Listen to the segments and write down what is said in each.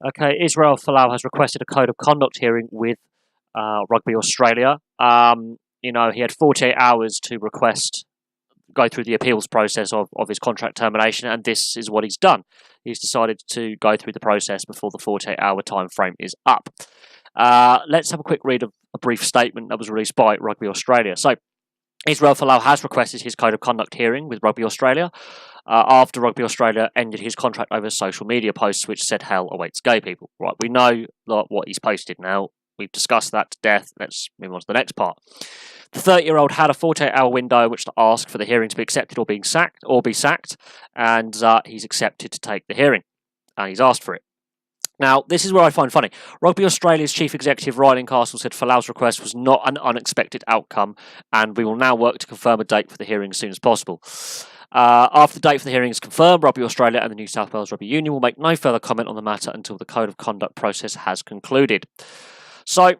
Okay, Israel Folau has requested a code of conduct hearing with Rugby Australia. He had 48 hours to go through the appeals process of his contract termination, and this is what he's done. He's decided to go through the process before the 48-hour time frame is up. Let's have a quick read of a brief statement that was released by Rugby Australia. So, Israel Folau has requested his code of conduct hearing with Rugby Australia after Rugby Australia ended his contract over social media posts which said hell awaits gay people. Right, we know what he's posted now. We've discussed that to death. Let's move on to the next part. The 30-year-old had a 48-hour window in which to ask for the hearing to be accepted or be sacked, and he's accepted to take the hearing, and he's asked for it. Now, this is where I find funny. Rugby Australia's chief executive, Ryland Castle, said Folau's request was not an unexpected outcome, and we will now work to confirm a date for the hearing as soon as possible. After the date for the hearing is confirmed, Rugby Australia and the New South Wales Rugby Union will make no further comment on the matter until the code of conduct process has concluded. So,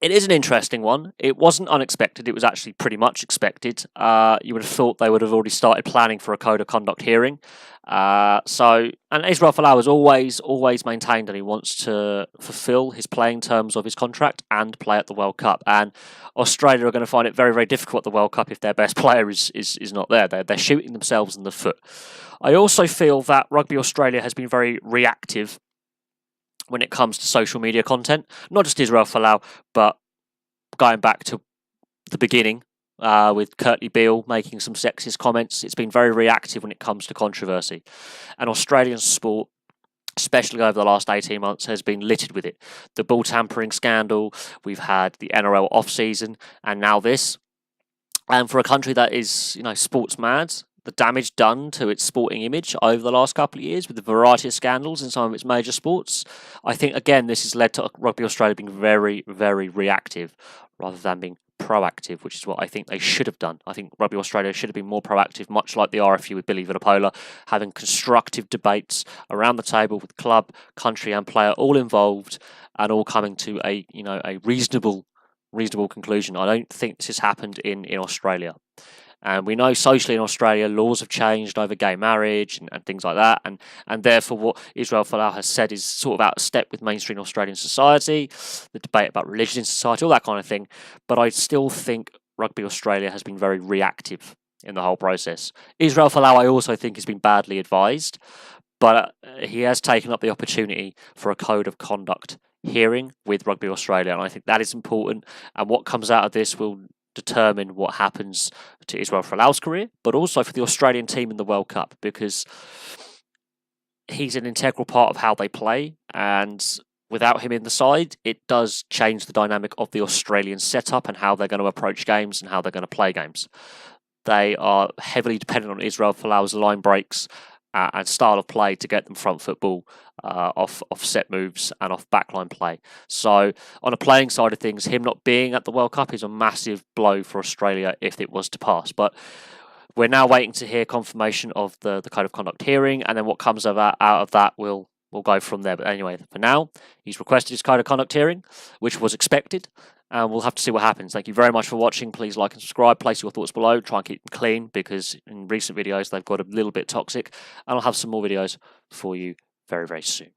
it is an interesting one. It wasn't unexpected. It was actually pretty much expected. You would have thought they would have already started planning for a code of conduct hearing. And Israel Folau has always maintained that he wants to fulfil his playing terms of his contract and play at the World Cup. And Australia are going to find it very, very difficult at the World Cup if their best player is not there. They're shooting themselves in the foot. I also feel that Rugby Australia has been very reactive when it comes to social media content, not just Israel Folau, but going back to the beginning with Curtly Beale making some sexist comments. It's been very reactive when it comes to controversy. And Australian sport, especially over the last 18 months, has been littered with it. The ball tampering scandal, we've had the NRL off-season, and now this. And for a country that is, sports mad, the damage done to its sporting image over the last couple of years with the variety of scandals in some of its major sports, I think, again, this has led to Rugby Australia being very, very reactive rather than being proactive, which is what I think they should have done. I think Rugby Australia should have been more proactive, much like the RFU with Billy Vanapola, having constructive debates around the table with club, country and player all involved and all coming to a reasonable conclusion. I don't think this has happened in Australia. And we know socially in Australia, laws have changed over gay marriage and things like that. And therefore, what Israel Folau has said is sort of out of step with mainstream Australian society, the debate about religion in society, all that kind of thing. But I still think Rugby Australia has been very reactive in the whole process. Israel Folau, I also think, has been badly advised, but he has taken up the opportunity for a code of conduct hearing with Rugby Australia. And I think that is important. And what comes out of this will determine what happens to Israel Folau's career, but also for the Australian team in the World Cup, because he's an integral part of how they play, and without him in the side, it does change the dynamic of the Australian setup and how they're going to approach games and how they're going to play games. They are heavily dependent on Israel Folau's line breaks and style of play to get them front football off set moves and off backline play. So on a playing side of things, him not being at the World Cup is a massive blow for Australia if it was to pass. But we're now waiting to hear confirmation of the code of conduct hearing, and then what comes out of that will go from there. But anyway, for now, he's requested his code of conduct hearing, which was expected. And we'll have to see what happens. Thank you very much for watching. Please like and subscribe. Place your thoughts below. Try and keep them clean, because in recent videos they've got a little bit toxic. And I'll have some more videos for you very, very soon.